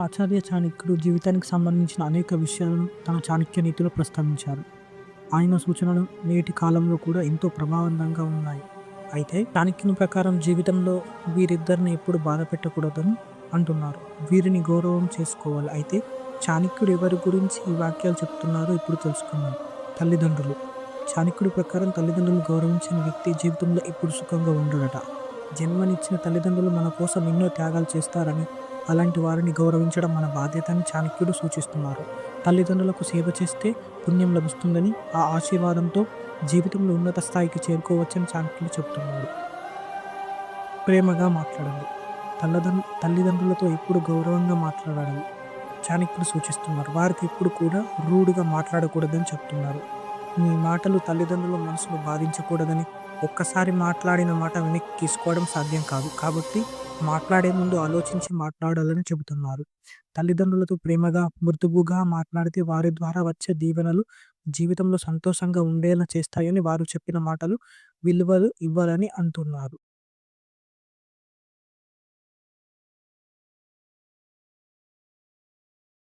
ఆచార్య చాణక్యుడు జీవితానికి సంబంధించిన అనేక విషయాలను తన చాణక్య నీతిలో ప్రస్తావించారు. ఆయన సూచనలు నేటి కాలంలో కూడా ఎంతో ప్రభావవంతంగా ఉన్నాయి. అయితే చాణక్యుని ప్రకారం జీవితంలో వీరిద్దరిని ఎప్పుడు బాధ పెట్టకూడదని అంటున్నారు. వీరిని గౌరవం చేసుకోవాలి. అయితే చాణక్యుడు ఎవరి గురించి ఈ వాక్యాలు చెప్తున్నారో ఇప్పుడు తెలుసుకుందాం. తల్లిదండ్రులు. చాణక్యుడి ప్రకారం తల్లిదండ్రులు గౌరవించని వ్యక్తి జీవితంలో ఎప్పుడు సుఖంగా ఉండడట. జన్మనిచ్చిన తల్లిదండ్రులు మన కోసం ఎన్నో త్యాగాలు చేస్తారని, అలాంటి వారిని గౌరవించడం మన బాధ్యత అని చాణక్యుడు సూచిస్తున్నారు. తల్లిదండ్రులకు సేవ చేస్తే పుణ్యం లభిస్తుందని, ఆ ఆశీర్వాదంతో జీవితంలో ఉన్నత స్థాయికి చేరుకోవచ్చని చాణక్యుడు చెబుతున్నాడు. ప్రేమగా మాట్లాడండి. తల్లిదండ్రులతో ఎప్పుడు గౌరవంగా మాట్లాడాలి చాణక్యుడు సూచిస్తున్నారు. వారికి ఎప్పుడు కూడా రూడ్‌గా మాట్లాడకూడదని చెప్తున్నారు. మీ మాటలు తల్లిదండ్రుల మనసును బాధించకూడదని, ఒక్కసారి మాట్లాడిన మాట వెనక్కి తీసుకోవడం సాధ్యం కాదు. కాబట్టి మాట్లాడే ముందు ఆలోచించి మాట్లాడాలని చెబుతున్నారు. తల్లిదండ్రులతో ప్రేమగా, మృదువుగా మాట్లాడితే వారి ద్వారా వచ్చే దీవెనలు జీవితంలో సంతోషంగా ఉండేలా చేస్తాయని వారు చెప్పిన మాటలు విలువలు ఇవ్వాలని అంటున్నారు.